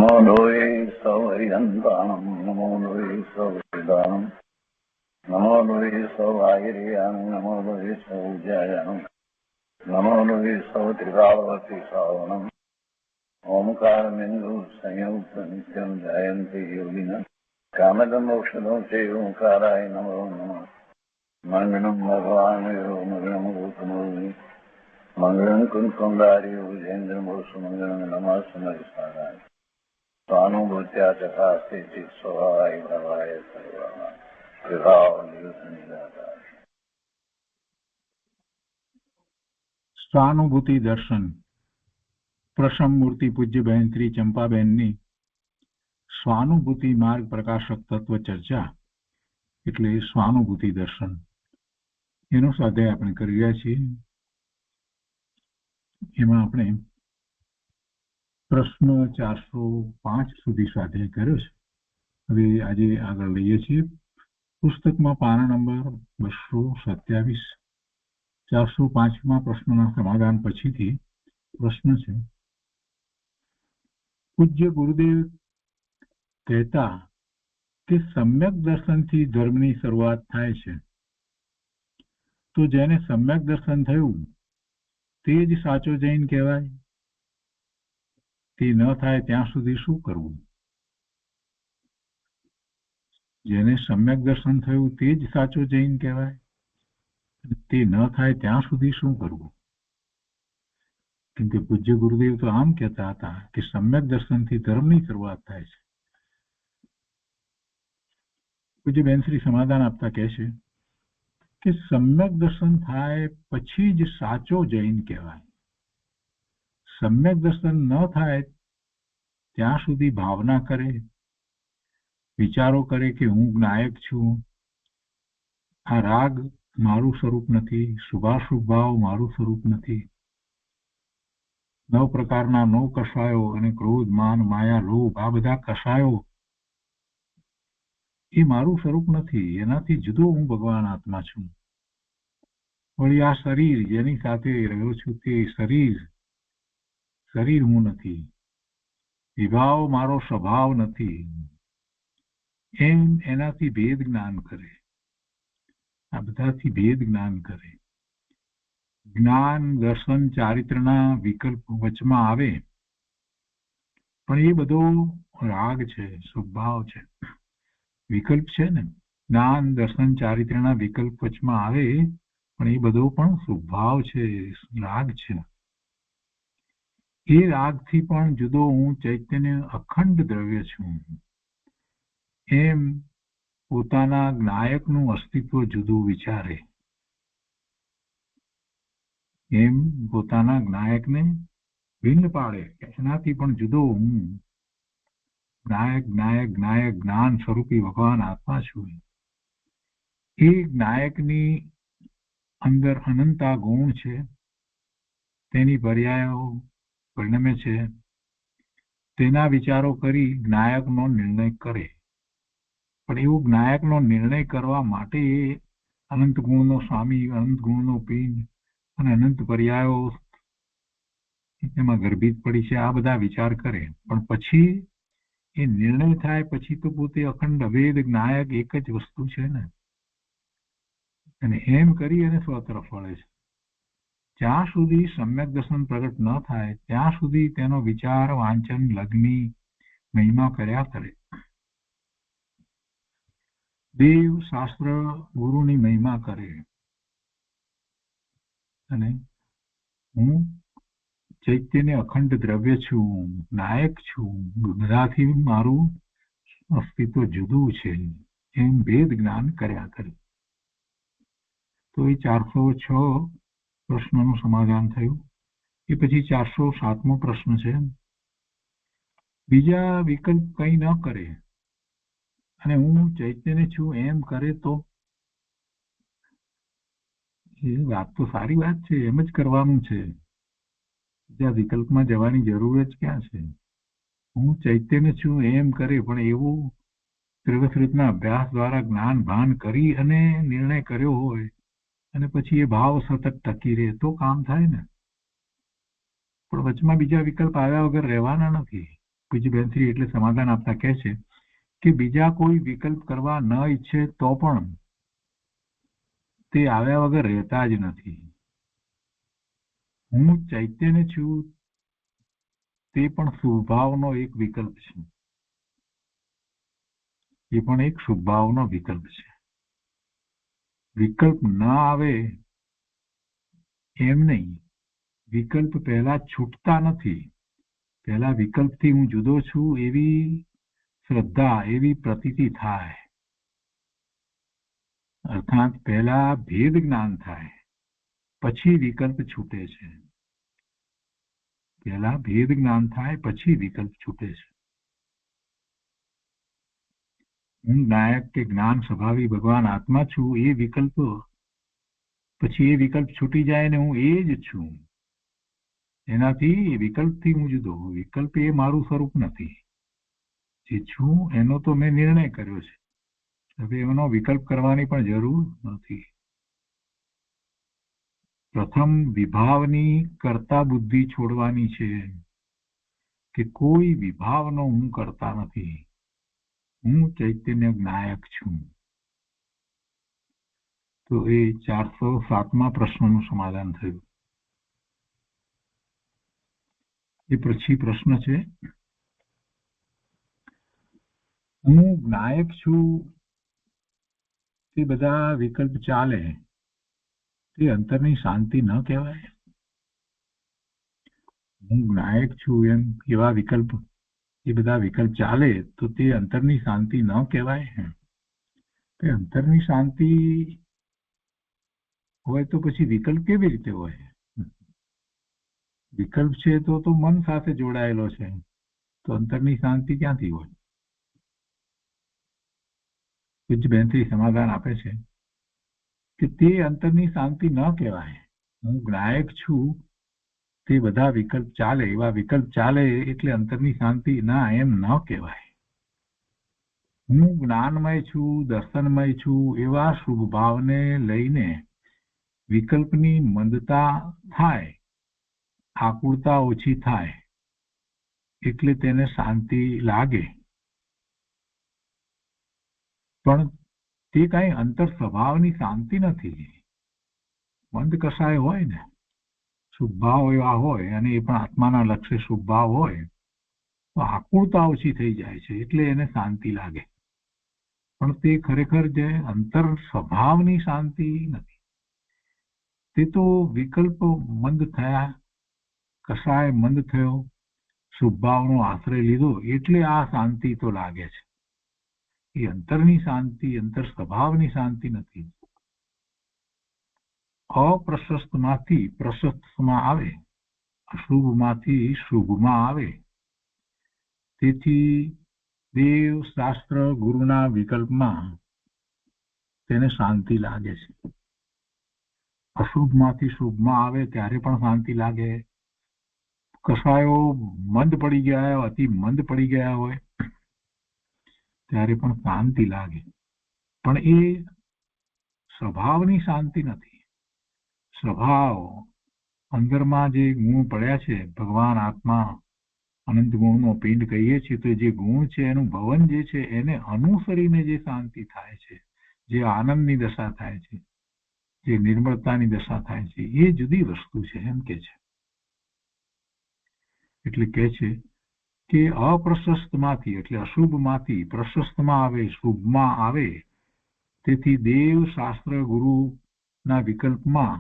નમો લોહે સૌહરિહંતાણમ નમો લોહે સૌહરિદાનમ નમો લોહે સૌઆયર્યાણમ નમો લોહે સૌજ્યાયાણમ નમો લોહે સૌત્રિકાવતી સાવણમ ઓમકારમિંદુ સંયુક્ત નિત્યમ જયંતિ યોગિન કામદમોક્ષદો તે ઓંકારાય નમો નમઃ મંગળમ ભગવાન મંગળમ ગૌતમોર્મિ મંગળમ કુંકુંદારી વિજેન્દ્રમોષ મંગળમ નમઃ સ્વાનુભૂત્યા ચકાસ્તિ સ્વભાવાય ભવાય સર્વમાં વિભાવ નિયુત નિરાકાર. સ્વાનુભૂતિ દર્શન પ્રસમ મૂર્તિ પૂજ્યબહેન શ્રી ચંપાબેનની સ્વાનુભૂતિ માર્ગ પ્રકાશક તત્વ ચર્ચા એટલે સ્વાનુભૂતિ દર્શન એનો સ્વાધ્યાય આપણે કરી રહ્યા છીએ. એમાં આપણે પ્રશ્ન 405 સુધી સ્વાધ્યાય કર્યો છે. હવે આજે આગળ લઈએ છીએ. પુસ્તકમાં પાના નંબર 227 405માં પ્રશ્નના સમાધાન પછીથી પ્રશ્ન છે. પૂજ્ય ગુરુદેવ કહેતા કે સમ્યક દર્શનથી ધર્મની શરૂઆત થાય છે, તો જેને સમ્યક દર્શન થયું તે જ સાચો જૈન કહેવાય. તે ન થાય ત્યાં સુધી શું કરવું? જેને સમ્યક દર્શન થયું તે જ સાચો જૈન કહેવાય. તે ન થાય ત્યાં સુધી શું કરવું? કેમ કે પૂજ્ય ગુરુદેવ તો આમ કહેતા હતા કે સમ્યક દર્શનથી ધર્મની શરૂઆત થાય છે. પૂજ્ય બેન શ્રી સમાધાન આપતા કહે છે કે સમ્યક દર્શન થાય પછી જ સાચો જૈન કહેવાય. સમ્યક દર્શન ન થાય ત્યાં સુધી ભાવના કરે, વિચારો કરે કે હું જ્ઞાયક છું, આ રાગ મારું સ્વરૂપ નથી, શુભાશુભ ભાવ મારું સ્વરૂપ નથી, 9 પ્રકારના 9 કષાયો અને ક્રોધ, માન, માયા, લોભ આ બધા કષાયો એ મારું સ્વરૂપ નથી, એનાથી જુદો હું ભગવાન આત્મા છું. વળી આ શરીર જેની સાથે રહ્યો છું તે શરીર હું નથી, વિભાવ મારો સ્વભાવ નથી, એમ એનાથી ભેદ જ્ઞાન કરે. આ બધાથી ભેદ જ્ઞાન કરે. જ્ઞાન, દર્શન, ચારિત્રના વિકલ્પ વચમાં આવે પણ એ બધો રાગ છે, સ્વભાવ છે, વિકલ્પ છે ને. જ્ઞાન, દર્શન, ચારિત્રના વિકલ્પ વચમાં આવે પણ એ બધો પણ સ્વભાવ છે, રાગ છે. એ રાગથી પણ જુદો હું ચૈતન્ય અખંડ દ્રવ્ય છું, એમ પોતાના જ્ઞાયકનું અસ્તિત્વ જુદું વિચારે. એમ પોતાના જ્ઞાયકને ભિન્ન પાડે કે એનાથી પણ જુદો હું જ્ઞાયક જ્ઞાન સ્વરૂપી ભગવાન આત્મા છું. એ જ્ઞાયકની અંદર અનંતા ગુણ છે, તેની પર્યાયો પરિણમે છે. તેના વિચારો કરી જ્ઞાયકનો નિર્ણય કરે. પણ એવું જ્ઞાયકનો નિર્ણય કરવા માટે અનંત ગુણનો સ્વામી, અનંત ગુણનો પીન અને અનંત પર્યાયો એમાં ગર્ભિત પડી છે. આ બધા વિચાર કરે પણ પછી એ નિર્ણય થાય પછી તો પોતે અખંડ અભેદ જ્ઞાયક એક જ વસ્તુ છે ને. અને એમ કરી અને સ્વ તરફ વળે છે. જ્યાં સુધી સમ્યક દર્શન પ્રગટ ન થાય ત્યાં સુધી તેનો વિચાર, વાંચન, લગ્ની મહિમા કર્યા કરે. દેવ, શાસ્ત્ર, ગુરુની મહિમા કરે અને હું ચૈત્યને અખંડ દ્રવ્ય છું, નાયક છું, બધાથી મારું અસ્તિત્વ જુદું છે, એમ ભેદ જ્ઞાન કર્યા કરે. તો એ 406 પ્રશ્નનું સમાધાન થયું. એ પછી 407મો પ્રશ્ન છે. બીજા વિકલ્પ કંઈ ન કરે અને હું ચૈતન્ય છું એમ કરે તો એ વાત તો સારી વાત છે, એમ જ કરવાનું છે. ત્યાં વિકલ્પમાં જવાની જરૂર જ ક્યાં છે? હું ચૈતન્ય છું એમ કરે પણ એવું ત્રિવસૃતના અભ્યાસ દ્વારા જ્ઞાન ભાન કરી અને નિર્ણય કર્યો હોય અને પછી એ ભાવ સતત ટકી રહે તો કામ થાય ને. પણ વચમાં બીજા વિકલ્પ આવ્યા વગર રહેવાના નથી. પૂજ્ય બેનશ્રી એટલે સમાધાન આપતા કહે છે કે બીજા કોઈ વિકલ્પ કરવા ન ઈચ્છે તો પણ તે આવ્યા વગર રહેતા જ નથી. હું ચૈતન્ય છું તે પણ સ્વભાવનો એક વિકલ્પ છે. એ પણ એક સ્વભાવનો વિકલ્પ છે. વિકલ્પ ન આવે એમ નહીં, વિકલ્પ પહેલા છૂટતા નથી. પહેલા વિકલ્પથી હું જુદો છું એવી શ્રદ્ધા, એવી પ્રતીતિ થાય. અર્થાત પહેલા ભેદ જ્ઞાન થાય, પછી વિકલ્પ છૂટે છે. પહેલા ભેદ જ્ઞાન થાય, પછી વિકલ્પ છૂટે છે. હું નાયક કે જ્ઞાન સ્વભાવી ભગવાન આત્મા છું, એ વિકલ્પ પછી એ વિકલ્પ છૂટી જાય ને હું એ જ છું. એનાથી વિકલ્પથી હું જુદો. વિકલ્પ એ મારું સ્વરૂપ નથી. જે છું એનો તો મેં નિર્ણય કર્યો છે. હવે એનો વિકલ્પ કરવાની પણ જરૂર નથી. પ્રથમ વિભાવની કરતા બુદ્ધિ છોડવાની છે કે કોઈ વિભાવનો હું કરતા નથી. હું ચૈતન્ય નાયક છું. તો એ 407મા પ્રશ્નનું સમાધાન થયું. એ પછી પ્રશ્ન છે, હું નાયક છું તે બધા વિકલ્પ ચાલે, તે અંતરની શાંતિ ન કહેવાય? હું નાયક છું એમ એવા વિકલ્પ, એ બધા વિકલ્પ ચાલે તો તે અંતરની શાંતિ ન કહેવાય? તે અંતરની શાંતિ હોય તો પછી વિકલ્પ કેવી રીતે હોય? વિકલ્પ છે તો મન સાથે જોડાયેલો છે, તો અંતરની શાંતિ ક્યાંથી હોય? પૂજ્ય બેનથી સમાધાન આપે છે કે તે અંતરની શાંતિ ન કહેવાય. હું નાયક છું તે બધા વિકલ્પ ચાલે, એવા વિકલ્પ ચાલે એટલે અંતરની શાંતિ ના, એમ ન કહેવાય. હું જ્ઞાનમય છું, દર્શનમય છું એવા શુભ ભાવને લઈને વિકલ્પની મંદતા થાય, આકુળતા ઓછી થાય એટલે તેને શાંતિ લાગે. પણ તે કઈ અંતર સ્વભાવની શાંતિ નથી. મંદ કસાય હોય ને, શુભભાવ એવા હોય અને એ પણ આત્માના લક્ષ્ય શુભભાવ હોય તો આકુળતા ઓછી થઈ જાય છે એટલે એને શાંતિ લાગે. પણ તે ખરેખર જે અંતર સ્વભાવની શાંતિ નથી. તે તો વિકલ્પ મંદ થયા, કસાય મંદ થયો, શુભભાવનો આશ્રય લીધો એટલે આ શાંતિ તો લાગે છે. એ અંતરની શાંતિ, અંતર સ્વભાવની શાંતિ નથી. અપ્રશસ્તમાંથી પ્રશસ્તમાં આવે, અશુભમાંથી શુભમાં આવે. તેથી દેવ, શાસ્ત્ર, ગુરુના વિકલ્પમાં તેને શાંતિ લાગે છે. અશુભમાંથી શુભમાં આવે ત્યારે પણ શાંતિ લાગે. કસાયો મંદ પડી ગયા હોય, અતિ મંદ પડી ગયા હોય ત્યારે પણ શાંતિ લાગે. પણ એ સ્વભાવની શાંતિ નથી. સ્વભાવ અંદરમાં જે ગુણ પડ્યા છે, ભગવાન આત્મા અનંત ગુણનો પિંડ કહીએ છીએ, તો જે ગુણ છે એનું ભવન જે છે એને અનુસરીને જે શાંતિ થાય છે, જે આનંદની દશા થાય છે, જે નિર્મળતાની દશા થાય છે, એ જુદી વસ્તુ છે એમ કે છે. એટલે કે છે કે અપ્રશસ્તમાંથી એટલે અશુભમાંથી પ્રશસ્તમાં આવે, શુભમાં આવે. તેથી દેવ, શાસ્ત્ર, ગુરુના વિકલ્પમાં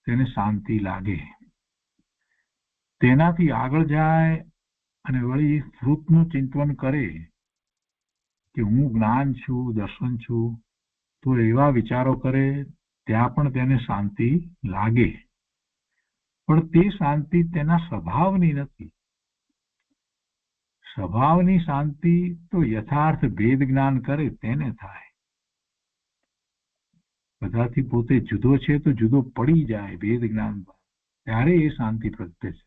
તેને શાંતિ લાગે. તેનાથી આગળ જાય અને વળી શ્રુતનું ચિંતન કરે કે હું જ્ઞાન છું, દર્શન છું, તો એવા વિચારો કરે ત્યાં પણ તેને શાંતિ લાગે. પણ તે શાંતિ તેના સ્વભાવની નથી. સ્વભાવની શાંતિ તો યથાર્થ ભેદ જ્ઞાન કરે તેને થાય. બધાથી પોતે જુદો છે તો જુદો પડી જાય ભેદ જ્ઞાન, ત્યારે એ શાંતિ પ્રગટે છે.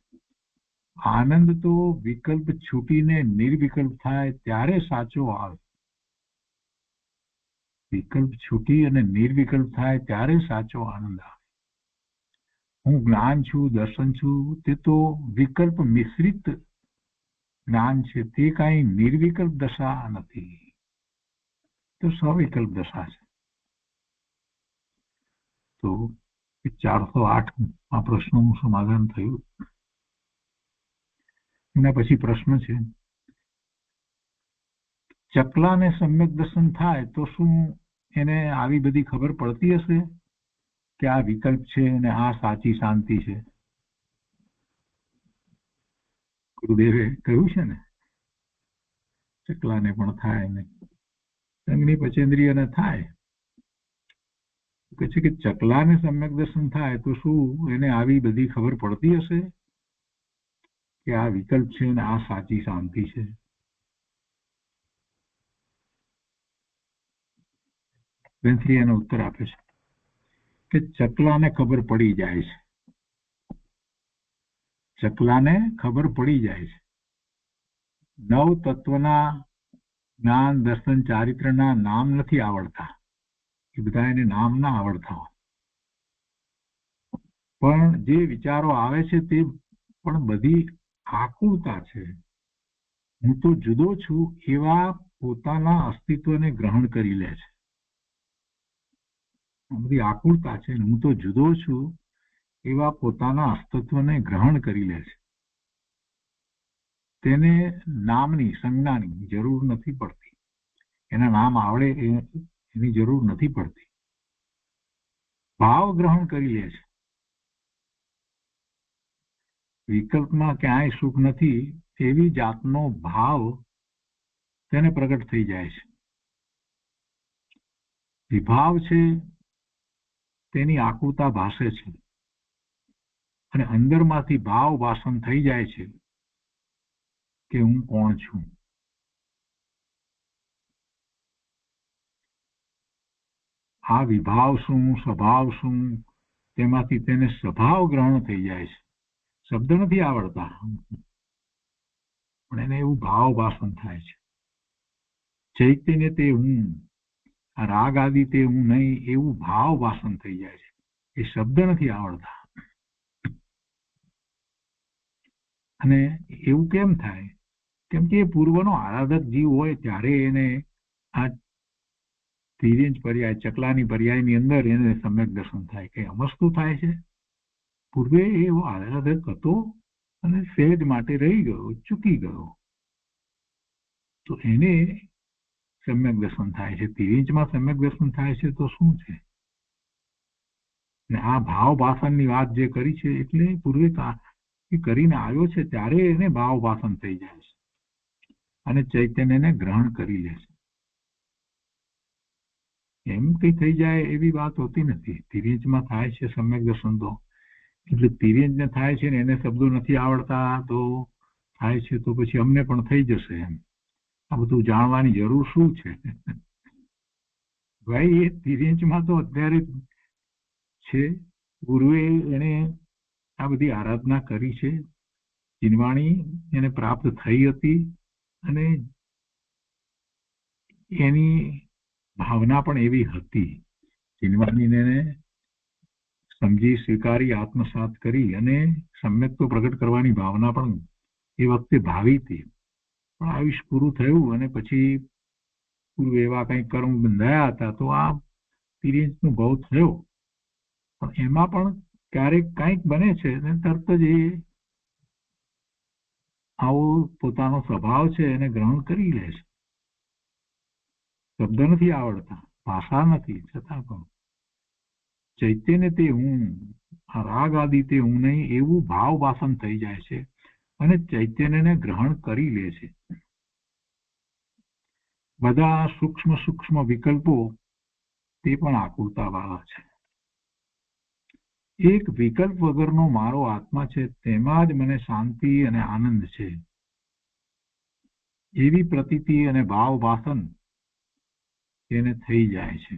આનંદ તો વિકલ્પ છૂટીને નિર્વિકલ્પ થાય ત્યારે સાચો આવે. વિકલ્પ છૂટી અને નિર્વિકલ્પ થાય ત્યારે સાચો આનંદ આવે. હું જ્ઞાન છું, દર્શન છું, તે તો વિકલ્પ મિશ્રિત જ્ઞાન છે તે કાંઈ નિર્વિકલ્પ દશા નથી, તો સવિકલ્પ દશા છે. તો 408 આ પ્રશ્નનું સમાધાન થયું. એના પછી પ્રશ્ન છે, ચકલાને સમ્યક દર્શન થાય તો શું એને આવી બધી ખબર પડતી હશે કે આ વિકલ્પ છે અને આ સાચી શાંતિ છે? ગુરુદેવે કહ્યું છે ને, ચકલાને પણ થાય ને સંગની પચેન્દ્રિયને થાય. કહે છે કે ચકલાને સમ્યક દર્શન થાય તો શું એને આવી બધી ખબર પડતી હશે કે આ વિકલ્પ છે અને આ સાચી શાંતિ છે? વેન્થલી એનો ઉત્તર આપે છે કે ચકલાને ખબર પડી જાય છે. ચકલાને ખબર પડી જાય છે. 9 તત્વના જ્ઞાન દર્શન ચારિત્રના નામ નથી આવડતા, એ બધા એને નામ ના આવડતા હોય, પણ જે વિચારો આવે છે તે પણ બધી આકુળતા છે. હું તો જુદો છું એવા પોતાના અસ્તિત્વને ગ્રહણ કરી લે છે. બધી આકુળતા છે. હું તો જુદો છું એવા પોતાના અસ્તિત્વને ગ્રહણ કરી લે છે. તેને નામની સંજ્ઞાની જરૂર નથી પડતી, એના નામ આવડે એની જરૂર નથી પડતી. ભાવ ગ્રહણ કરી લે છે. વિકલ્પમાં ક્યાંય સુખ નથી એવી જાતનો ભાવ તેને પ્રગટ થઈ જાય છે. વિભાવ છે તેની આકુળતા ભાસે છે અને અંદરમાંથી ભાવ ભાષણ થઈ જાય છે કે હું કોણ છું. આ વિભાવ શું, સ્વભાવ શું, તેમાંથી તેને સ્વભાવ ગ્રહણ થઈ જાય છે. શબ્દ નથી આવડતા પણ એને એવું ભાવ ભાષણ થાય છે. ચૈતન્ય તે હું, આ રાગ આદિ તે હું નહીં, એવું ભાવ ભાષણ થઈ જાય છે. એ શબ્દ નથી આવડતા. અને એવું કેમ થાય? કેમ કે એ પૂર્વનો આરાધક જીવ હોય ત્યારે એને આ તિર્યંચ પર્યાય, ચકલાની પર્યાયની અંદર એને સમ્યક દર્શન થાય. કે અમસ્તુ થાય છે. પૂર્વે એવો આરાધક હતો અને સહેજ માટે રહી ગયો, ચૂકી ગયો, તો એને સમ્યક દર્શન થાય છે. તિર્યંચમાં સમ્યક દર્શન થાય છે તો શું છે? ને આ ભાવ ભાષણની વાત જે કરી છે એટલે પૂર્વે કરીને આવ્યો છે ત્યારે એને ભાવ ભાષણ થઈ જાય છે અને ચૈતન્યને ગ્રહણ કરી લે છે. એમ કઈ થઈ જાય એવી વાત હોતી નથી. તિર્યંચમાં થાય છે સમ્યક દર્શન તો એટલે તિર્યંચને થાય છે ને એને શબ્દો નથી આવડતા તો થાય છે તો પછી અમને પણ થઈ જશે. એમ આ બધું જાણવાની જરૂર શું છે? ભાઈ એ તિર્યંચમાં તો અત્યારે છે. ગુરુએ એને આ બધી આરાધના કરી છે, ચિન્વાણી એને પ્રાપ્ત થઈ હતી અને એની ભાવના પણ એવી હતી. ચિન્વાણીને સમજી, સ્વીકારી, આત્મસાત કરી અને સમ્યક્ત્વ પ્રગટ કરવાની ભાવના પણ એ વખતે ભાવી હતી. પણ આયુષ પૂરું થયું અને પછી પૂર્વ એવા કંઈક કર્મ બંધાયા હતા તો આ તિર્યંચનો ભાવ થયો. પણ એમાં પણ ક્યારેક કંઈક બને છે અને તરત જ એ આવો પોતાનો સ્વભાવ છે એને ગ્રહણ કરી લે છે. શબ્દ નથી આવડતા, ભાષા નથી, છતાં પણ ચૈતન્ય તે હું, આ રાગ આદિ તે હું નહીં, એવું ભાવ ભાષણ થઈ જાય છે અને ચૈતન્યને ગ્રહણ કરી લે છે. બધા સૂક્ષ્મ સૂક્ષ્મ વિકલ્પો તે પણ આકુળતા વાળા છે. એક વિકલ્પ વગરનો મારો આત્મા છે, તેમાં જ મને શાંતિ અને આનંદ છે, એવી પ્રતીતિ અને ભાવ ભાષણ તેને થઈ જાય છે.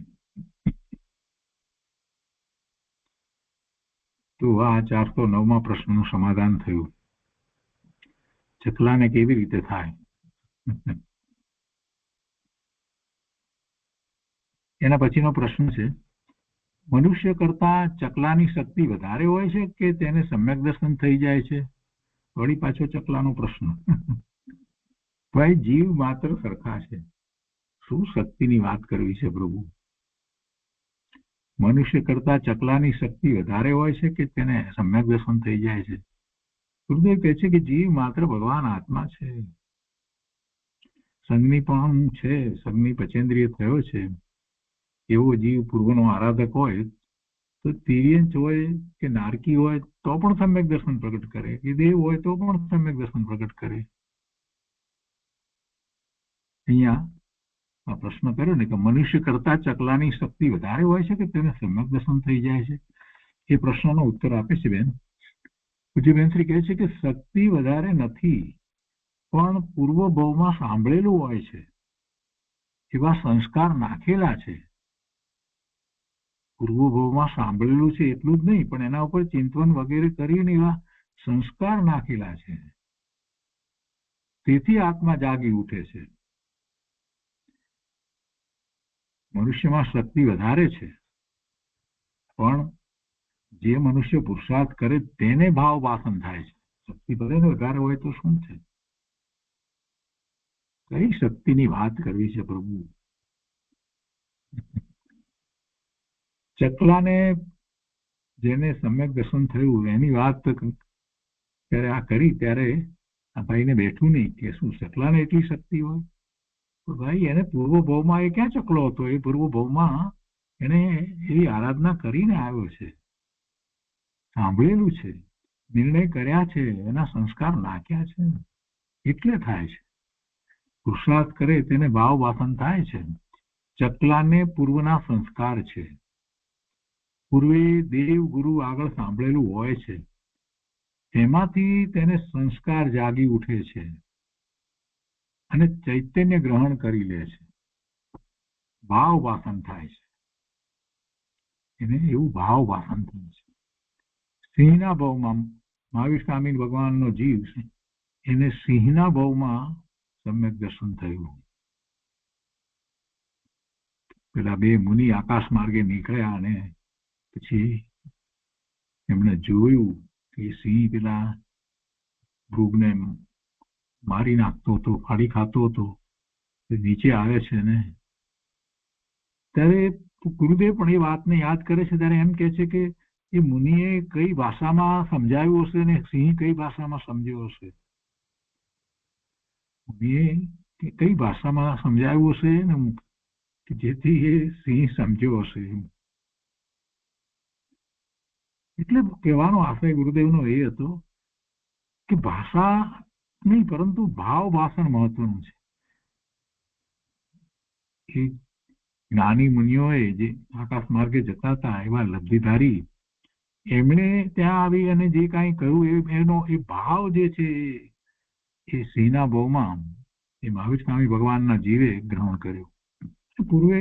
તો આ 409મા પ્રશ્નનું સમાધાન થયું. ચકલાને કેવી રીતે થાય? એના પછીનો પ્રશ્ન છે, મનુષ્ય કરતા ચકલાની શક્તિ વધારે હોય છે કે તેને સમ્યક દર્શન થઈ જાય છે? વળી પાછો ચકલાનો પ્રશ્ન. ભાઈ જીવ માત્ર સરખા છે. શું શક્તિની વાત કરવી છે પ્રભુ? મનુષ્ય કરતા ચકલાની શક્તિ વધારે હોય છે કે તેને સમ્યક દર્શન થઈ જાય છે? ગુરુદેવ કહે છે કે જીવ માત્ર ભગવાન આત્મા છે. સંગની પણ છે, સંગની પચેન્દ્રિય થયો છે. એવો જીવ પૂર્વનો આરાધક હોય તો તિર્યંચ હોય કે નારકી હોય તો પણ સમ્યક દર્શન પ્રગટ કરે, કે દેવ હોય તો પણ સમ્યક દર્શન પ્રગટ કરે. અહીંયા આ પ્રશ્ન કર્યો ને કે મનુષ્ય કરતા ચકલાની શક્તિ વધારે હોય છે કે તેને સમ્યક દર્શન થઈ જાય છે? એ પ્રશ્નનો ઉત્તર આપે છે બેન. પૂજ્ય બેનશ્રી કહે છે કે શક્તિ વધારે નથી, પણ પૂર્વ ભાવમાં સાંભળેલું હોય છે, એવા સંસ્કાર નાખેલા છે. પૂર્વ ભાવમાં સાંભળેલું છે એટલું જ નહીં, પણ એના ઉપર ચિંતન વગેરે કરીને એવા સંસ્કાર નાખેલા છે. તેથી આત્મા જાગી ઉઠે છે. મનુષ્યમાં શક્તિ વધારે છે, પણ જે મનુષ્ય પુરુષાર્થ કરે તેને ભાવ વાસન થાય છે. શક્તિ ભલે ને વધારે હોય તો શું છે? કઈ શક્તિની વાત કરવી છે પ્રભુ? ચકલાને જેને સમ્યક દર્શન થયું એની વાત ત્યારે આ કરી ત્યારે આ ભાઈને બેઠું નહીં કે શું ચકલાને એટલી શક્તિ હોય? તો ભાઈ એને પૂર્વ ભાવમાં એ ક્યાં ચકલો હતો? એ પૂર્વ ભાવમાં એને એવી આરાધના કરીને આવ્યો છે, સાંભળેલું છે, નિર્ણય કર્યા છે, એના સંસ્કાર નાખ્યા છે, એટલે થાય છે. પુરુષાર્થ કરે તેને ભાવ વાસન થાય છે. ચકલાને પૂર્વના સંસ્કાર છે, પૂર્વે દેવ ગુરુ આગળ સાંભળેલું હોય છે, એમાંથી તેને સંસ્કાર જાગી ઉઠે છે અને ચૈતન્ય ગ્રહણ કરી લે છે. ભાવ વાસન થાય છે, એને એવું ભાવ વાસન થાય છે. સિંહના ભાવમાં મહાવીર સ્વામી ભગવાનનો જીવ છે, એને સિંહના ભાવમાં સમ્યક દર્શન થયું. પેલા બે મુનિ આકાશ માર્ગે નીકળ્યા અને પછી એમણે જોયું કે સિંહ પેલા મૃગને મારી નાખતો હતો, ફાડી ખાતો હતો, નીચે આવે છે ને ત્યારે ગુરુદેવ પણ એ વાતને યાદ કરે છે. ત્યારે એમ કે છે કે એ મુનિએ કઈ ભાષામાં સમજાવ્યું હશે ને સિંહ કઈ ભાષામાં સમજ્યો હશે? મુનિએ કઈ ભાષામાં સમજાવ્યું હશે ને કે જેથી એ સિંહ સમજ્યો હશે. એટલે કહેવાનો આશય ગુરુદેવનો એ હતો કે ભાષા નહીં પરંતુ ભાવ વાસન મહત્વનું છે. એ જ્ઞાની મુનિઓએ જે આકાશ માર્ગે જતા હતા એવા લબ્ધિધારી એમણે ત્યાં આવી અને જે કાંઈ કહ્યું એનો એ ભાવ જે છે એ સિંહના ભાવમાં એ મહાવીર સ્વામી ભગવાનના જીવે ગ્રહણ કર્યું. પૂર્વે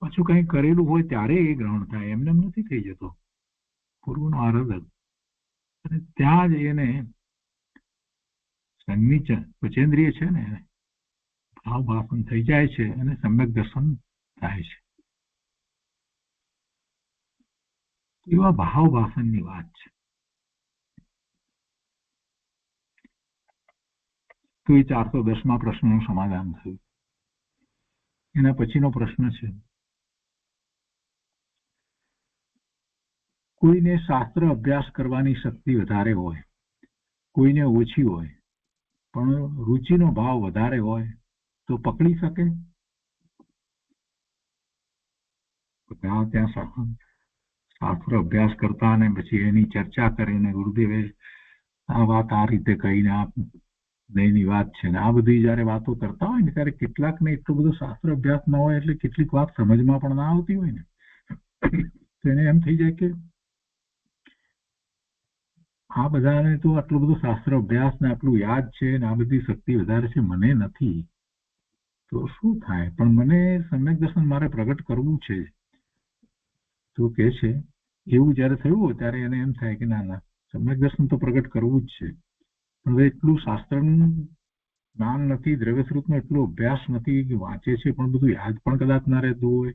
પાછું કંઈ કરેલું હોય ત્યારે એ ગ્રહણ થાય, એમને નથી થઈ જતો. પૂર્વનો આરાધક અને ત્યાં જ એને સંગની પચેન્દ્રિય છે ને ભાવ વાસન થઈ જાય છે અને સમ્યક દર્શન થાય છે. એવા ભાવ વાસનની વાત છે. તો એ 410માં પ્રશ્નનું સમાધાન થયું. એના પછીનો પ્રશ્ન છે, કોઈને શાસ્ત્ર અભ્યાસ કરવાની શક્તિ વધારે હોય, કોઈને ઓછી હોય, પણ રુચિનો ભાવ વધારે હોય તો પકડી શકે? ત્યાં શાસ્ત્ર અભ્યાસ કરતા અને પછી એની ચર્ચા કરીને ગુરુદેવે આ વાત આ રીતે કહીને આ દયની વાત છે ને આ બધી જયારે વાતો કરતા હોય ને ત્યારે કેટલાકને એટલો બધો શાસ્ત્ર અભ્યાસ ન હોય એટલે કેટલીક વાત સમજમાં પણ ના આવતી હોય ને તો એને એમ થઈ જાય કે આ બધાને તો આટલો બધો શાસ્ત્ર અભ્યાસ ને આટલું યાદ છે ને આ બધી શક્તિ વધારે છે, મને નથી, તો શું થાય? પણ મને સમ્યક દર્શન મારે પ્રગટ કરવું છે. તો કે છે એવું જયારે થયું હોય ત્યારે એને એમ થાય કે ના સમ્યક દર્શન તો પ્રગટ કરવું જ છે. હવે એટલું શાસ્ત્રનું જ્ઞાન નથી, દ્રવ્યસ્વરૂપનો એટલો અભ્યાસ નથી, વાંચે છે પણ બધું યાદ પણ કદાચ ના રહેતું હોય,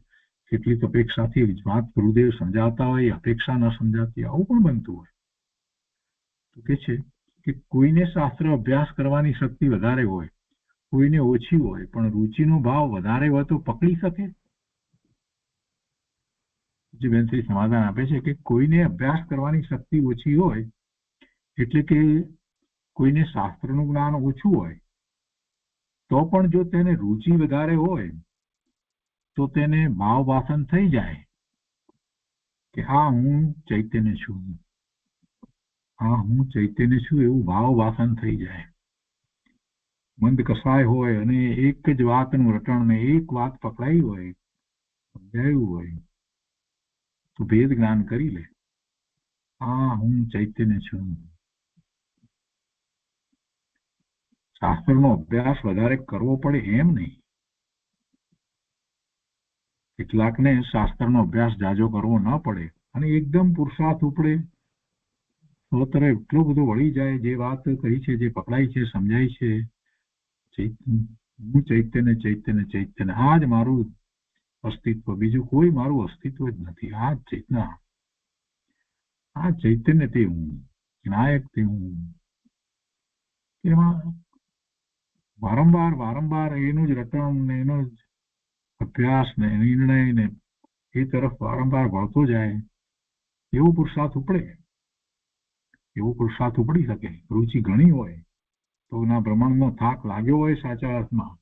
કેટલીક અપેક્ષાથી વાત ગુરુદેવ સમજાવતા હોય અપેક્ષા ન સમજાતી, આવું પણ બનતું હોય. તો કે છે કે કોઈને શાસ્ત્ર અભ્યાસ કરવાની શક્તિ વધારે હોય, કોઈને ઓછી હોય પણ રુચિનો ભાવ વધારે હોય તો પકડી શકે? જે બેનશ્રી સમાધાન આપે છે કે કોઈને અભ્યાસ કરવાની શક્તિ ઓછી હોય, એટલે કે કોઈને શાસ્ત્રનું જ્ઞાન ઓછું હોય, તો પણ જો તેને રુચિ વધારે હોય તો તેને ભાવ વાસન થઈ જાય કે હા હું ચૈતન્ય છું, હા હું ચૈતન્ય છું, એવું ભાવ વાસન થઈ જાય. મંદ કસાય હોય અને એક જ વાતનું રટણ ને એક વાત પકડાઈ હોય, સમજાયું હોય, તો ભેદ જ્ઞાન કરી લે, હા હું ચૈતન્ય છું. શાસ્ત્રનો અભ્યાસ વધારે કરવો પડે એમ નહીં. કેટલાકને શાસ્ત્રનો અભ્યાસ જાજો કરવો ન પડે અને એકદમ પુરુષાર્થ ઉપડે, સ્વતરે એટલો બધો વળી જાય, જે વાત કહી છે, જે પકડાઈ છે, સમજાય છે, હું ચૈતન્ય ચૈતન્ય ચૈતન્ય, આ જ મારું અસ્તિત્વ, બીજું કોઈ મારું અસ્તિત્વ જ નથી. આ ચૈતન્ય, આ ચૈતન્ય તે હું, નાયક તે હું. એમાં વારંવાર વારંવાર એનું જ રટણ ને એનો જ અભ્યાસ ને નિર્ણય ને એ તરફ વારંવાર વળતો જાય, એવો પુરુષાર્થ ઉપડે, એવો પુરુષાર્થ ઉપડી શકે. રુચિ ઘણી હોય તો ના ભ્રમણનો થાક લાગ્યો હોય સાચા અર્થમાં,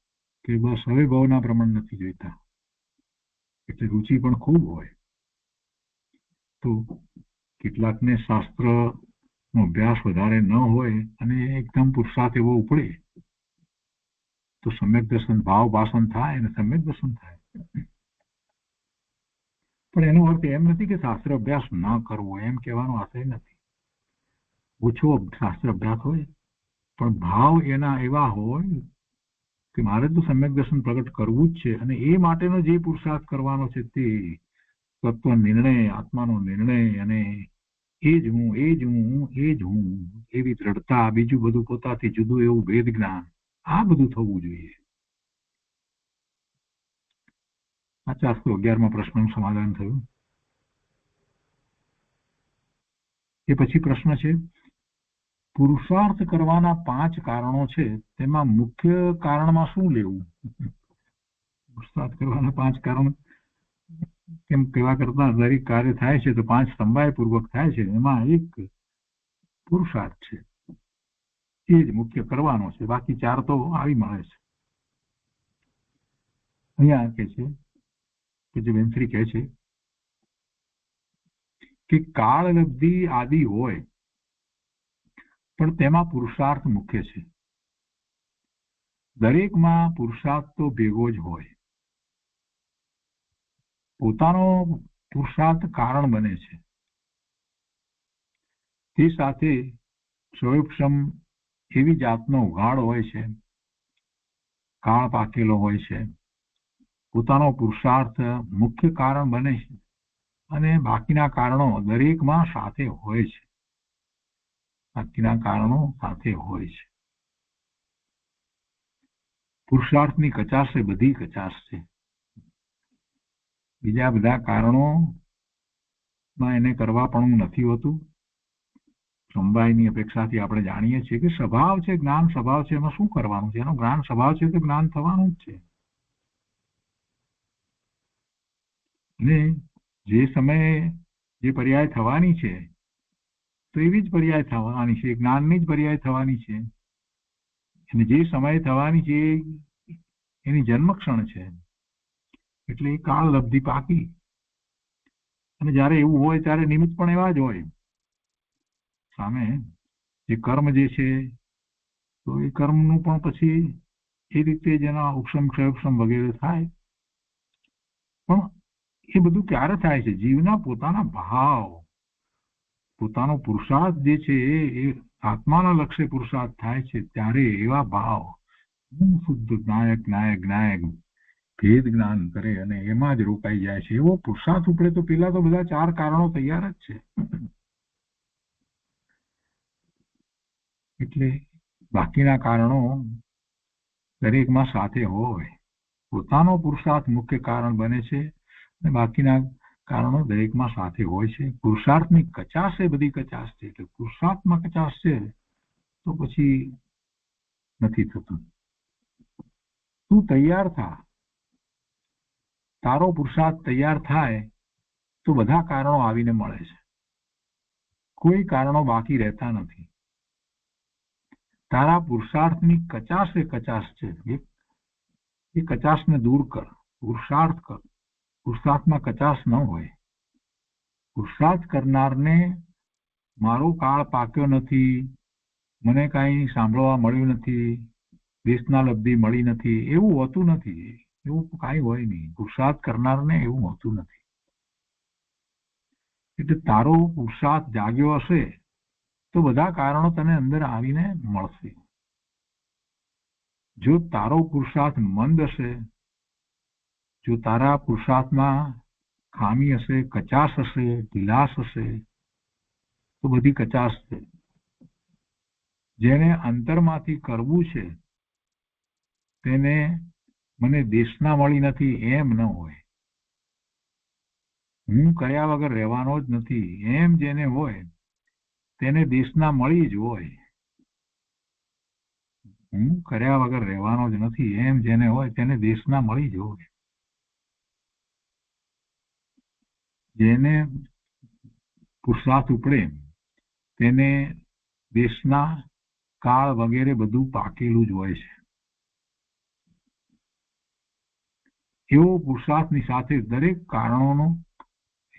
કે બસ હવે ભાવના ભ્રમણ નથી જોઈતા, એટલે રુચિ પણ ખૂબ હોય. તો કેટલાકને શાસ્ત્રનો અભ્યાસ વધારે ન હોય અને એકદમ પુરુષાર્થ એવો ઉપડે તો સમ્યક દર્શન ભાવ ભાષણ થાય અને સમ્યક દર્શન થાય. પણ એનો અર્થ એમ નથી કે શાસ્ત્ર અભ્યાસ ન કરવો, એમ કહેવાનો આશય નથી. ઓછો શાસ્ત્ર અભ્યાસ હોય પણ ભાવ એના એવા હોય કે મારે તો સમ્યક દર્શન પ્રગટ કરવું જ છે, અને એ માટેનો જે પુરુષાર્થ કરવાનો છે તે તત્વ નિર્ણય, આત્માનો નિર્ણય, અને એ જ હું, એ જ હું, એ જ હું, એવી દ્રઢતા, બીજું બધું પોતાથી જુદું એવું ભેદ જ્ઞાન, આ બધું થવું જોઈએ. આ 411માં પ્રશ્નનું સમાધાન થયું. એ પછી પ્રશ્ન છે, પુરુષાર્થ કરવાના 5 કારણો છે, તેમાં મુખ્ય કારણમાં શું લેવું? પુરુષાર્થ કરવાના 5 કારણો કેમ કેવા કરતા દરેક કાર્ય થાય છે તો 5 સમવાય પૂર્વક થાય છે, એમાં એક પુરુષાર્થ છે, એ જ મુખ્ય કરવાનો છે, બાકી 4 તો આવી મળે છે. અહીંયા કે છે કે જે બેનશ્રી કહે છે કે કાળલબ્ધિ આદિ હોય પણ તેમાં પુરુષાર્થ મુખ્ય છે. દરેકમાં પુરુષાર્થ તો ભેગો જ હોય. પોતાનો પુરુષાર્થ કારણ બને છે, તે સાથે સ્વયંક્ષમ એવી જાતનો ઉઘાડ હોય છે, કાળ પાકેલો હોય છે. પોતાનો પુરુષાર્થ મુખ્ય કારણ બને છે અને બાકીના કારણો દરેકમાં સાથે હોય છે, બાકીના કારણો સાથે હોય છે. પુરુષાર્થની કચાશ છે, બધી કચાશ છે. બીજા બધા કારણોમાં એને કરવા પણ નથી હોતું. સમવાયની અપેક્ષાથી આપણે જાણીએ છીએ કે સ્વભાવ છે, જ્ઞાન સ્વભાવ છે, એમાં શું કરવાનું છે? એનો જ્ઞાન સ્વભાવ છે તો જ્ઞાન થવાનું જ છે. અને જે સમયે જે પર્યાય થવાની છે તો એવી જ પર્યાય થવાની છે, જ્ઞાનની જ પર્યાય થવાની છે. અને જે સમય થવાની છે એની જન્મક્ષણ છે, એટલે એ કાળ લબ્ધિ પાકી. અને જ્યારે એવું હોય ત્યારે નિમિત્ત પણ એવા જ હોય. સામે જે કર્મ જે છે તો એ કર્મનું પણ પછી એ રીતે જેના ઉપશમ ક્ષયોપશમ વગેરે થાય. પણ એ બધું ક્યારે થાય છે? જીવના પોતાના ભાવ, પોતાનો પુરુષાર્થ જે છે એ આત્માના લક્ષ્ય પુરુષાર્થ થાય છે, ત્યારે એવા ભાવ હું શુદ્ધ નાયક નાયક નાયક ભેદ જ્ઞાન કરે અને એમાં જ રોકાઈ જાય છે. એવો પુરુષાર્થ ઉપડે તો પેલા તો બધા 4 કારણો તૈયાર જ છે. એટલે બાકીના કારણો દરેકમાં સાથે હોય. પોતાનો પુરુષાર્થ મુખ્ય કારણ બને છે અને બાકીના કારણો દરેકમાં સાથે હોય છે. પુરુષાર્થની કચાશ એ બધી કચાશ છે, એટલે પુરુષાર્થમાં કચાશ છે તો પછી નથી થતું. તું તૈયાર થા, તારો પુરુષાર્થ તૈયાર થાય તો બધા કારણો આવીને મળે છે. કોઈ કારણો બાકી રહેતા નથી. તારા પુરુષાર્થની કચાશ એ કચાશ છે, એ કચાશને દૂર કર, પુરુષાર્થ કર. પુરુષાર્થમાં કચાશ ન હોય. પુરુષાર્થ કરનારને મારો કાળ પાક્યો નથી, મને કાંઈ સાંભળવા મળ્યું નથી, દેશના લબ્ધિ મળી નથી, એવું હોતું નથી. એવું કાંઈ હોય નહીં. પુરુષાર્થ કરનારને એવું હોતું નથી. એટલે તારો પુરુષાર્થ જાગ્યો હશે તો બધા કારણો તને અંદર આવીને મળશે. જો તારો પુરુષાર્થ મંદ હશે, જો તારા પુરુષાર્થમાં ખામી હશે, કચાશ હશે, ઢીલાશ હશે, તો બધી કચાશ છે. જેને અંતરમાંથી કરવું છે તેને મને દેશના મળી નથી એમ ન હોય. હું કર્યા વગર રહેવાનો જ નથી એમ જેને હોય તેને દેશના મળી જ હોય. હું કર્યા વગર રહેવાનો જ નથી એમ જેને હોય તેને દેશના મળી જ હોય. જેને પુરુષાર્થ ઉપડે તેને દેશના કાળ વગેરે બધું પાકેલું જ હોય છે. એવો પુરુષાર્થની સાથે દરેક કારણોનો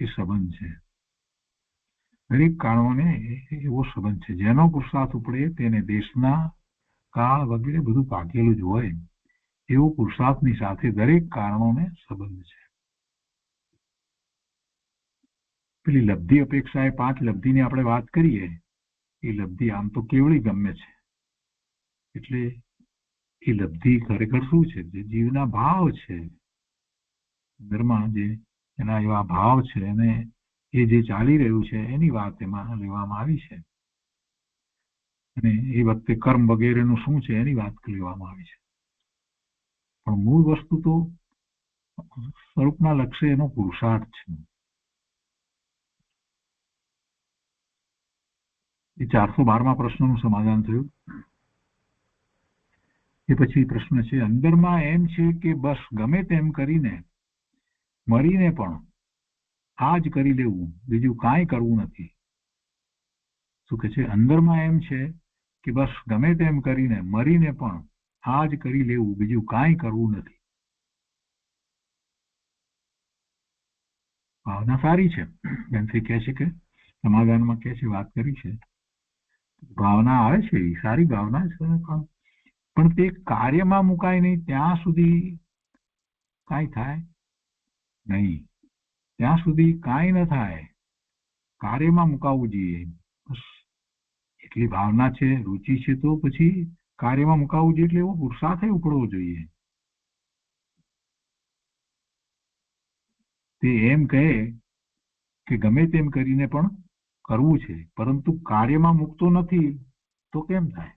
એ સંબંધ છે. દરેક કારણોને એવો સંબંધ છે. જેનો પુરુષાર્થ ઉપડે તેને દેશના કાળ વગેરે બધું પાકેલું જ હોય. એવો પુરુષાર્થની સાથે દરેક કારણોને સંબંધ છે. પેલી લબ્ધિ અપેક્ષા એ 5 લબ્ધિની આપણે વાત કરીએ, એ લબ્ધિ આમ તો કેવળી ગમે છે. એટલે એ લબ્ધિ ખરેખર શું છે? જે જીવના ભાવ છે, અંદરમાં જે એના એવા ભાવ છે અને એ જે ચાલી રહ્યું છે એની વાત એમાં લેવામાં આવી છે. અને એ વખતે કર્મ વગેરેનું શું છે એની વાત લેવામાં આવી છે. પણ મૂળ વસ્તુ તો સ્વરૂપના લક્ષ્ય એનો પુરુષાર્થ છે. એ 412મા પ્રશ્નનું સમાધાન થયું. એ પછી પ્રશ્ન છે, અંદરમાં એમ છે કે બસ ગમે તેમ કરીને મરીને પણ આ જ કરી લેવું, બીજું કાંઈ કરવું નથી. શું કે છે? અંદરમાં એમ છે કે બસ ગમે તેમ કરીને મરીને પણ આ જ કરી લેવું, બીજું કાંઈ કરવું નથી. ભાવના સારી છે. બેનથી કહે છે કે સમાધાનમાં કહે છે, વાત કરી છે, ભાવના આવે છે, એ સારી ભાવના છે, પણ તે કાર્યમાં મુકાય નહીં ત્યાં સુધી કાંઈ થાય નહીં. ત્યાં સુધી કાંઈ ન થાય. કાર્યમાં મુકાવવું જોઈએ. બસ એટલી ભાવના છે, રુચિ છે, તો પછી કાર્યમાં મુકાવવું જોઈએ. એટલે એવો પુરુષાર્થ ઉપડવો જોઈએ. તે એમ કહે કે ગમે તેમ કરીને પણ કરવું છે, પરંતુ કાર્યમાં મૂકતો નથી તો કેમ થાય?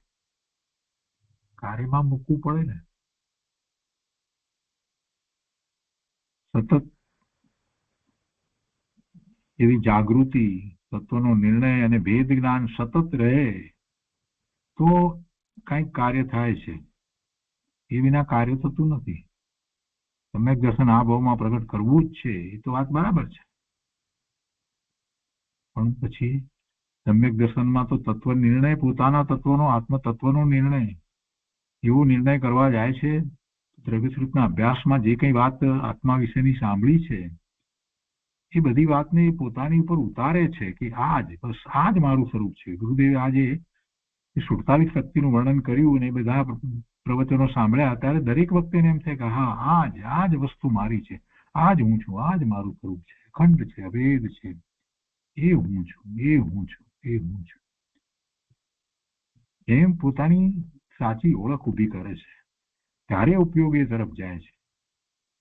કાર્યમાં મૂકવું પડે ને. સતત એવી જાગૃતિ, તત્વનો નિર્ણય અને ભેદ જ્ઞાન સતત રહે તો કંઈક કાર્ય થાય છે. એ વિના કાર્ય થતું નથી. સમ્યક દર્શન આ ભાવમાં પ્રગટ કરવું જ છે, એ તો વાત બરાબર છે. પણ પછી સમ્યક દર્શનમાં તો તત્વ નિર્ણય, પોતાના તત્વનો, આત્મ તત્વનો નિર્ણય, એવો નિર્ણય કરવા જાય છે. દ્રવ્યસ્વરૂપના અભ્યાસમાં જે કંઈ વાત આત્મા વિશેની સાંભળી છે એ બધી વાતને પોતાની ઉપર ઉતારે છે કે આ જ, બસ આ જ મારું સ્વરૂપ છે. ગુરુદેવે આજે 47 શક્તિનું વર્ણન કર્યું અને એ બધા પ્રવચનો સાંભળ્યા ત્યારે દરેક વખતે એમ થાય કે હા, આ જ વસ્તુ મારી છે, આ જ હું છું, આ જ મારું સ્વરૂપ છે, અખંડ છે, અભેદ છે, એ હું છું, એ હું છું, એ હું છું. એમ પોતાની સાચી ઓળખ ઊભી કરે છે ત્યારે ઉપયોગ એ તરફ જાય છે.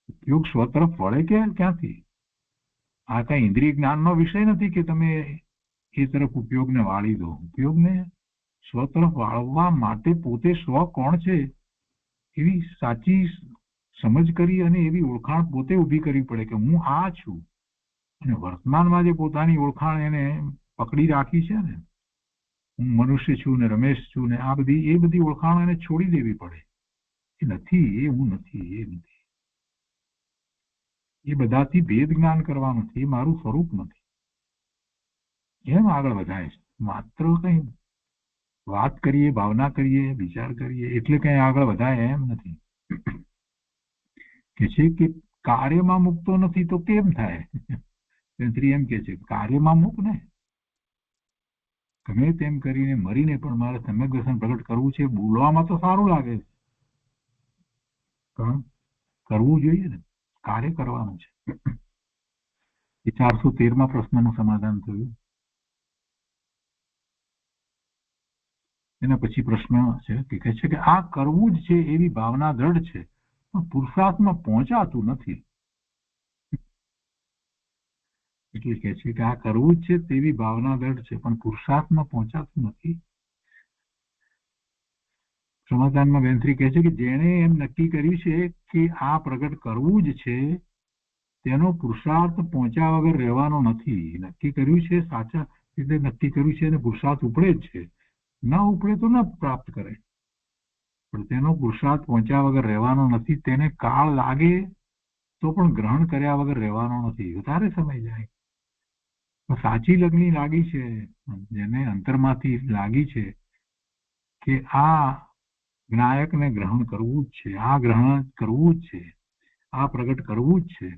ઉપયોગ સ્વ તરફ વળે કે ક્યાંથી? આ કઈ ઇન્દ્રિય જ્ઞાનનો વિષય નથી કે તમે એ તરફ ઉપયોગને વાળી દો. ઉપયોગને સ્વ તરફ વાળવા માટે પોતે સ્વ કોણ છે એવી સાચી સમજ કરી અને એવી ઓળખાણ પોતે ઊભી કરવી પડે કે હું આ છું. અને વર્તમાનમાં જે પોતાની ઓળખાણ એને પકડી રાખી છે ને, હું મનુષ્ય છું ને, રમેશ છું ને, એ બધી ઓળખાણ એને છોડી દેવી પડે. એ નથી, એ હું નથી, એ નથી. એ બધાથી ભેદ જ્ઞાન કરવાનું છે, એ મારું સ્વરૂપ નથી. એમ આગળ વધાય છે. માત્ર કઈ વાત કરીએ, ભાવના કરીએ, વિચાર કરીએ એટલે કઈ આગળ વધાય એમ નથી. કે છે કે કાર્યમાં મુકતો નથી તો કેમ થાય? એમ કે છે કાર્યમાં મૂક ને. ગમે તેમ કરીને મરીને પણ મારે સમ્યક દર્શન પ્રગટ કરવું છે. બોલવામાં તો સારું લાગે છે, પણ કરવું જોઈએ ને, કાર્ય કરવાનું છે. એ 413 પ્રશ્નનું સમાધાન થયું. એના પછી પ્રશ્ન છે કે કહે છે કે આ કરવું જ છે એવી ભાવના દ્રઢ છે, પણ પુરુષાર્થમાં પહોંચાતું નથી. એટલે કે છે કે આ કરવું જ છે તેવી ભાવના દ્રઢ છે, પણ પુરુષાર્થમાં પહોંચાતું નથી. સમાધાનમાં બેનશ્રી કહે છે કે જેણે એમ નક્કી કર્યું છે કે આ પ્રગટ કરવું જ છે, તેનો પુરુષાર્થ પહોંચ્યા વગર રહેવાનો નથી. નક્કી કર્યું છે, સાચા રીતે નક્કી કર્યું છે અને પુરુષાર્થ ઉપડે જ છે. ન ઉપડે તો ન પ્રાપ્ત કરે, પણ તેનો પુરુષાર્થ પહોંચ્યા વગર રહેવાનો નથી. તેને કાળ લાગે તો પણ ગ્રહણ કર્યા વગર રહેવાનો નથી. વધારે સમય જાય. સાચી લગ્ની લાગી છે, જેને અંતરમાંથી લાગી છે કે આ જ્ઞાયકને ગ્રહણ કરવું જ છે, આ ગ્રહણ કરવું જ છે, આ પ્રગટ કરવું જ છે,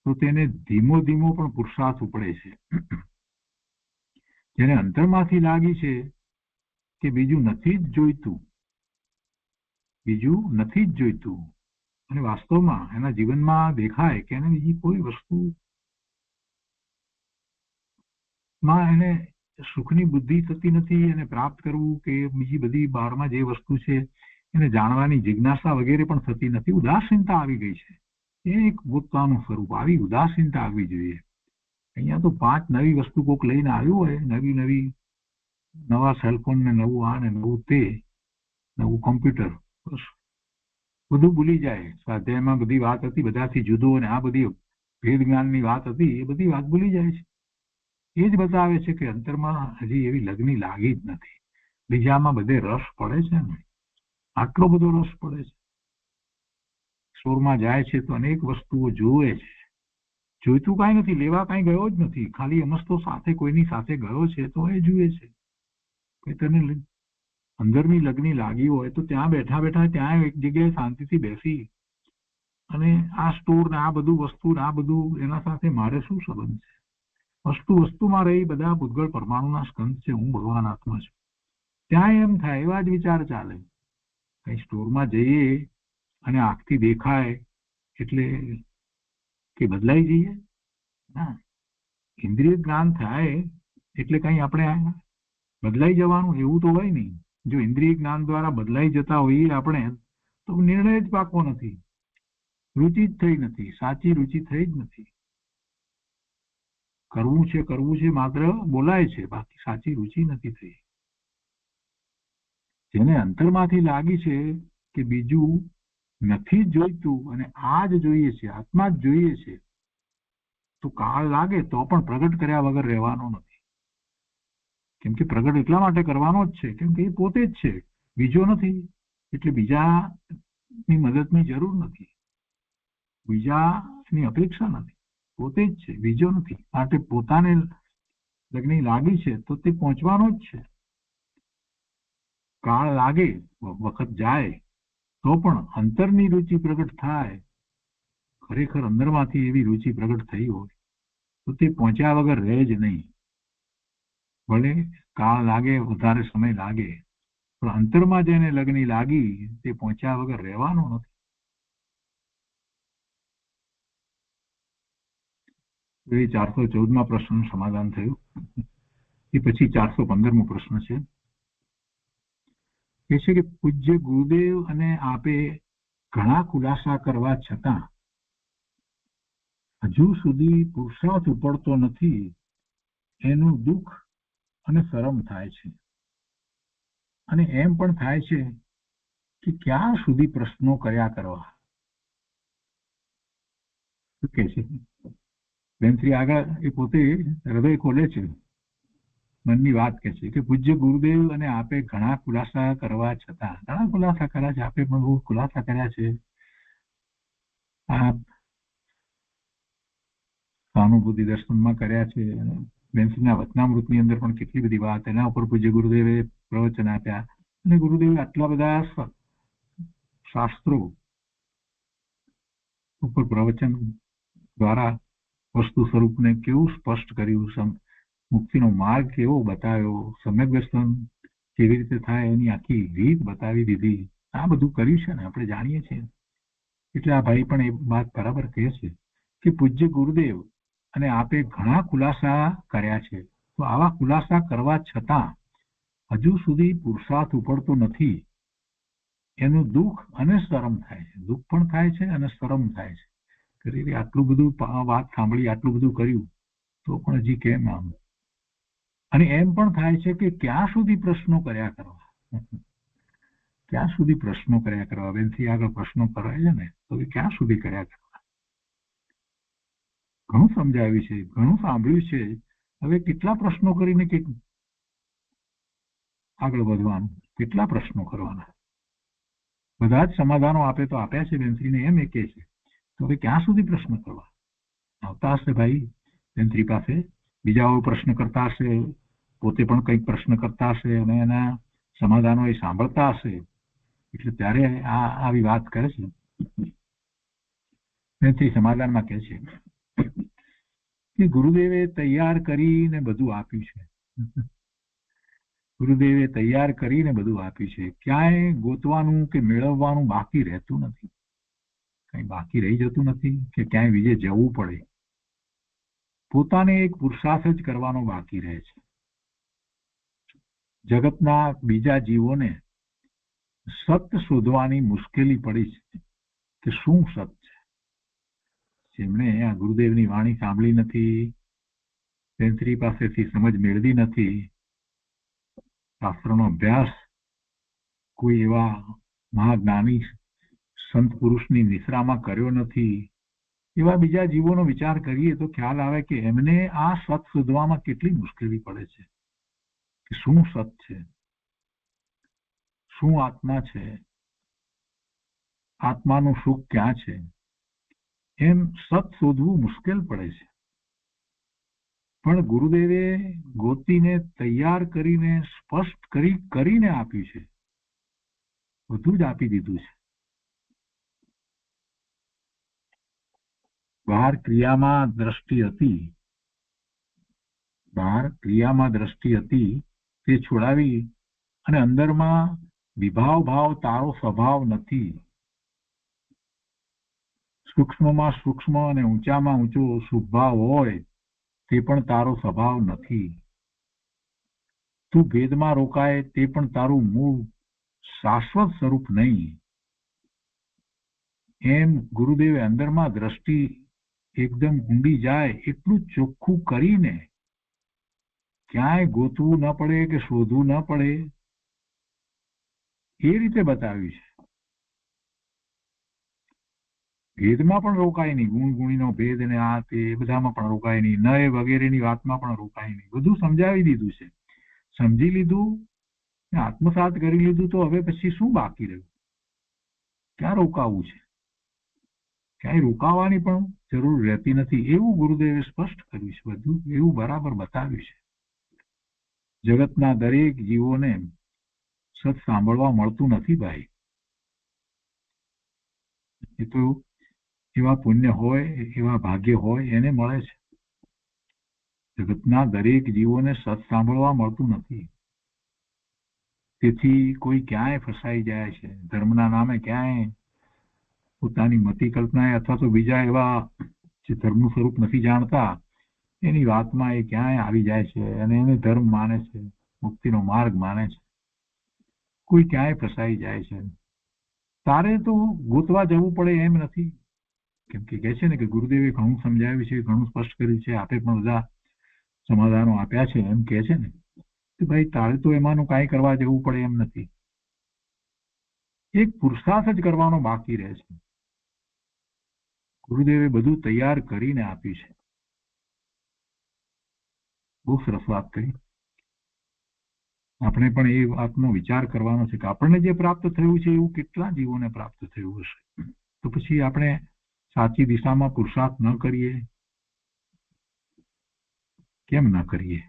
તો તેને ધીમો ધીમો પણ પુરુષાર્થ ઉપડે છે. જેને અંતરમાંથી લાગી છે કે બીજું નથી જ જોઈતું, બીજું નથી જ જોઈતું, અને વાસ્તવમાં એના જીવનમાં દેખાય કે એને બીજી કોઈ વસ્તુ માં એને સુખની બુદ્ધિ થતી નથી, એને પ્રાપ્ત કરવું કે બીજી બધી બહારમાં જે વસ્તુ છે એને જાણવાની જિજ્ઞાસા વગેરે પણ થતી નથી. ઉદાસીનતા આવી ગઈ છે. એક પોતાનું સ્વરૂપ આવી ઉદાસીનતા આવવી જોઈએ. અહીંયા તો 5 નવી વસ્તુ કોક લઈને આવ્યું હોય, નવી નવા સેલફોન ને નવું આ ને નવું તે, નવું કોમ્પ્યુટર, બસ બધું ભૂલી જાય. સ્વાધ્યાયમાં બધી વાત હતી બધાથી જુદો, અને આ બધી ભેદ જ્ઞાનની વાત હતી, એ બધી વાત ભૂલી જાય છે. એ જ બતાવે છે કે અંતરમાં હજી એવી લગ્ની લાગી જ નથી. બીજામાં બધે રસ પડે છે ને, આટલો બધો રસ પડે છે. સ્ટોરમાં જાય છે તો અનેક વસ્તુઓ જુએ છે. જોઈતું કાંઈ નથી, લેવા કાંઈ ગયો જ નથી, ખાલી અમસ્તો સાથે કોઈની સાથે ગયો છે તો એ જુએ છે. કે તને અંદરની લગ્ની લાગી હોય તો ત્યાં બેઠા બેઠા ત્યાં એક જગ્યાએ શાંતિથી બેસી અને આ સ્ટોર ને આ બધું વસ્તુ ને આ બધું એના સાથે મારે શું સંબંધ છે? વસ્તુમાં રહી બધા ભૂતગળ પરમાણુના સ્કંદ છે, હું ભગવાન આત્મા છું. ત્યાં એમ થાય, એવા જ વિચાર ચાલે. કઈ સ્ટોરમાં જઈએ અને આંખથી દેખાય એટલે કે બદલાઈ જઈએ? ના, ઇન્દ્રિય જ્ઞાન થાય એટલે કઈ આપણે બદલાઈ જવાનું એવું તો હોય નહીં. જો ઇન્દ્રિય જ્ઞાન દ્વારા બદલાઈ જતા હોઈએ આપણે, તો નિર્ણય જ પાકો નથી, રુચિ જ થઈ નથી, સાચી રુચિ થઈ જ નથી. કરવું છે માત્ર બોલાય છે, બાકી સાચી રુચિ નથી થઈ. જેને અંતરમાંથી લાગી છે કે બીજું નથી જોઈતું અને આ જ જોઈએ છે, આત્મા જ જોઈએ છે, તો કાળ લાગે તો પણ પ્રગટ કર્યા વગર રહેવાનો નથી. કેમ કે પ્રગટ એટલા માટે કરવાનો જ છે કેમ કે એ પોતે જ છે, બીજો નથી. એટલે બીજાની મદદની જરૂર નથી, બીજાની અપેક્ષા નથી, પોતે જ છે, બીજો નથી. માટે પોતાને લગ્ની લાગી છે તો તે પહોંચવાનો જ છે. કાળ લાગે, વખત જાય તો પણ અંતરની રુચિ પ્રગટ થાય, ખરેખર અંદરમાંથી એવી રુચિ પ્રગટ થઈ હોય તો તે પહોંચ્યા વગર રહે જ નહીં. ભલે કાળ લાગે, વધારે સમય લાગે, પણ અંતરમાં જેને લગ્ની લાગી તે પહોંચ્યા વગર રહેવાનો નથી. એ 414 પ્રશ્નનું સમાધાન થયું. એ પછી 415મો પ્રશ્ન છે. એ છે કે પૂજ્ય ગુરુદેવ અને આપે ઘણા ખુલાસા કરવા છતાં હજુ સુધી પુરુષાર્થ ઉપડતો નથી, એનું દુઃખ અને શરમ થાય છે. અને એમ પણ થાય છે કે ક્યાં સુધી પ્રશ્નો કર્યા કરવા. શું કે છે બેનશ્રી? આગળ એ પોતે હૃદય ખોલે છે. મનની વાત કહે છે કે પૂજ્ય ગુરુદેવ અને આપે ઘણા ખુલાસા કરવા છતાં ઘણા ખુલાસા કર્યા છે, આપે પણ બહુ ખુલાસા કર્યા છે. આ સહાનુભૂતિ દર્શનમાં કર્યા છે. બેન્સીના વચનામૃતની અંદર પણ કેટલી બધી વાત, એના ઉપર પૂજ્ય ગુરુદેવે પ્રવચન આપ્યા. અને ગુરુદેવે આટલા બધા શાસ્ત્રો ઉપર પ્રવચન દ્વારા વસ્તુ સ્વરૂપને કેવું સ્પષ્ટ કર્યું, મુક્તિનો માર્ગ કેવો બતાવ્યો, સમ્યક દર્શન કેવી રીતે થાય એની આખી રીત બતાવી દીધી. આ બધું કર્યું છે ને, આપણે જાણીએ છીએ. એટલે આ ભાઈ પણ એ વાત બરાબર કહે છે કે પૂજ્ય ગુરુદેવ અને આપે ઘણા ખુલાસા કર્યા છે, તો આવા ખુલાસા કરવા છતાં હજુ સુધી પુરુષાર્થ ઉપડતો નથી. એનું દુઃખ અને શરમ થાય છે. દુઃખ પણ થાય છે અને શરમ થાય છે. આટલું બધું વાત સાંભળી, આટલું બધું કર્યું, તો પણ હજી કેમ આમ? અને એમ પણ થાય છે કે ક્યાં સુધી પ્રશ્નો કર્યા કરવા, ક્યાં સુધી પ્રશ્નો કર્યા કરવા? બેનથી આગળ પ્રશ્નો કરાય છે ને, તો ક્યાં સુધી કર્યા કરવા? ઘણું સમજાવ્યું છે, ઘણું સાંભળ્યું છે, હવે કેટલા પ્રશ્નો કરીને કે આગળ વધવાનું? કેટલા પ્રશ્નો કરવાના? બધા જ સમાધાનો આપે તો આપ્યા છે બેનશ્રીને, એમ એ કહે છે. તો હવે ક્યાં સુધી પ્રશ્ન કરવા? આવતા હશે ભાઈ બેનશ્રી પાસે, બીજાઓ પ્રશ્ન કરતા હશે, પોતે પણ કંઈક પ્રશ્ન કરતા હશે અને એના સમાધાનો એ સાંભળતા હશે, એટલે ત્યારે આવી વાત કરે છે. બેનશ્રી સમાધાનમાં કહે છે કે ગુરુદેવે તૈયાર કરીને બધું આપ્યું છે. ગુરુદેવે તૈયાર કરીને બધું આપ્યું છે. ક્યાંય ગોતવાનું કે મેળવવાનું બાકી રહેતું નથી, કઈ બાકી રહી જતું નથી કે ક્યાંય બીજે જવું પડે. પોતાને એક પુરુષાર્થ જ કરવાનો બાકી રહે છે. જગતના બીજા જીવોને સત્ય શોધવાની મુશ્કેલી પડી છે કે શું સત્ય છે. જેમણે આ ગુરુદેવની વાણી સાંભળી નથી, બેનશ્રી પાસેથી સમજ મેળવી નથી, શાસ્ત્રનો અભ્યાસ કોઈ એવા મહાજ્ઞાની સંત પુરુષની નિશ્રામાં કર્યો નથી, એવા બીજા જીવોનો વિચાર કરીએ તો ખ્યાલ આવે કે એમને આ સત શોધવામાં કેટલી મુશ્કેલી પડે છે કે શું સત છે, શું આત્મા છે, આત્માનું સુખ ક્યાં છે. એમ સત શોધવું મુશ્કેલ પડે છે. પણ ગુરુદેવે ગોતીને તૈયાર કરીને સ્પષ્ટ કરીને આપ્યું છે, બધું જ આપી દીધું છે. બહાર ક્રિયામાં દ્રષ્ટિ હતી, તે છોડાવી અને અંદરમાં વિભાવ ભાવ તારો સ્વભાવ નથી. સૂક્ષ્મમાં સૂક્ષ્મ અને ઊંચામાં ઊંચો શુભભાવ હોય, તે પણ તારો સ્વભાવ નથી. તું ભેદમાં રોકાય તે પણ તારું મૂળ શાશ્વત સ્વરૂપ નહીં. એમ ગુરુદેવે અંદરમાં દ્રષ્ટિ એકદમ ઊંડી જાય એટલું ચોખ્ખું કરીને, ક્યાંય ગોતવું ન પડે કે શોધવું ન પડે, એ રીતે બતાવ્યું છે. ભેદમાં પણ રોકાય નહીં, ગુણ ગુણીનો ભેદ ને આ તે બધામાં પણ રોકાય નહીં, નય વગેરેની વાતમાં પણ રોકાય નહીં. બધું સમજાવી દીધું છે, સમજી લીધું, આત્મસાત કરી લીધું, તો હવે પછી શું બાકી રહ્યું? ક્યાં રોકાવું છે? ક્યાંય રોકાવાની પણ જરૂર રહેતી નથી, એવું ગુરુદેવે સ્પષ્ટ કર્યું છે. બધું એવું બરાબર બતાવ્યું છે. જગતના દરેક જીવોને સત સાંભળવા મળતું નથી ભાઈ. એ તો એવા પુણ્ય હોય, એવા ભાગ્ય હોય એને મળે છે. જગતના દરેક જીવોને સત સાંભળવા મળતું નથી. તેથી કોઈ ક્યાંય ફસાઈ જાય છે, ધર્મના નામે ક્યાંય પોતાની મતિ કલ્પના અથવા તો બીજા એવા જે ધર્મનું સ્વરૂપ નથી જાણતા એની વાતમાં એ ક્યાંય આવી જાય છે અને એને ધર્મ માને છે, મુક્તિનો માર્ગ માને છે. કોઈ ક્યાંય ફસાઈ જાય છે. તારે તો ગોતવા જવું પડે એમ નથી. કેમ કે કહે છે ને કે ગુરુદેવે ઘણું સમજાવ્યું છે, ઘણું સ્પષ્ટ કર્યું છે, આપે પણ બધા સમાધાનો આપ્યા છે. એમ કહે છે ને કે ભાઈ તારે તો એમાંનું કાંઈ કરવા જવું પડે એમ નથી. એક પુરુષાર્થ જ કરવાનો બાકી રહે છે. ગુરુદેવે બધું તૈયાર કરીને આપ્યું છે. બહુ સરસ વાત કરી. આપણે પણ એ વાતનો વિચાર કરવાનો છે કે આપણને જે પ્રાપ્ત થયું છે એવું કેટલા જીવોને પ્રાપ્ત થયું હશે. તો પછી આપણે સાચી દિશામાં પુરુષાર્થ ન કરીએ? કેમ ન કરીએ?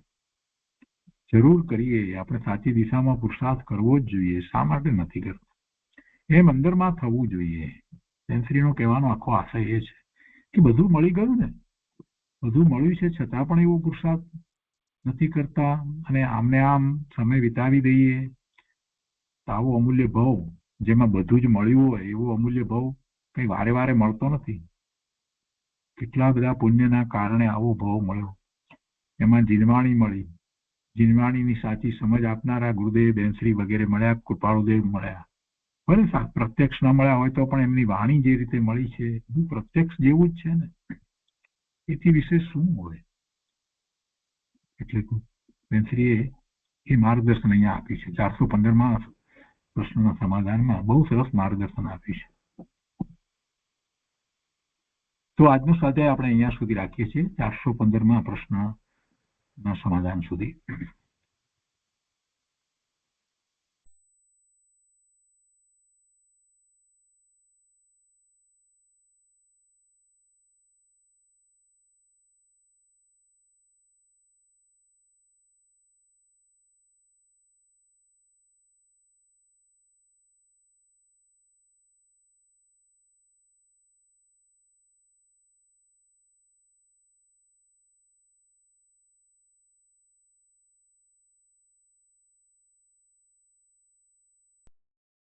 જરૂર કરીએ. આપણે સાચી દિશામાં પુરુષાર્થ કરવો જ જોઈએ. શા માટે નથી કરતો? એમ અંદરમાં થવું જોઈએ. જૈનશ્રીનો કહેવાનો આખો આશય એ છે કે બધું મળી ગયું ને, બધું મળ્યું છે છતાં પણ એવો પુરુષાર્થ નથી કરતા અને આમને આમ સમય વિતાવી દઈએ. તો આવો અમૂલ્ય ભાવ, જેમાં બધું જ મળ્યું હોય એવો અમૂલ્ય ભાવ કઈ વારે વારે મળતો નથી. કેટલા બધા પુણ્યના કારણે આવો ભાવ મળ્યો. એમાં જીનવાણી મળી. જીનવાણીની સાચી સમજ આપનારા ગુરુદેવ, બેનશ્રી વગેરે મળ્યા, કૃપાળુદેવ મળ્યા. ભલે પ્રત્યક્ષ ન મળ્યા હોય તો પણ એમની વાણી જે રીતે મળી છે બધું પ્રત્યક્ષ જેવું જ છે ને, એથી વિશેષ શું હોય? એટલે બેનશ્રીએ એ માર્ગદર્શન અહીંયા આપ્યું છે. 415માં પ્રશ્નના સમાધાનમાં બહુ સરસ માર્ગદર્શન આપ્યું છે. તો આજનો સ્વાધ્યાય આપણે અહીંયા સુધી રાખીએ છીએ, 415માં પ્રશ્નના સમાધાન સુધી.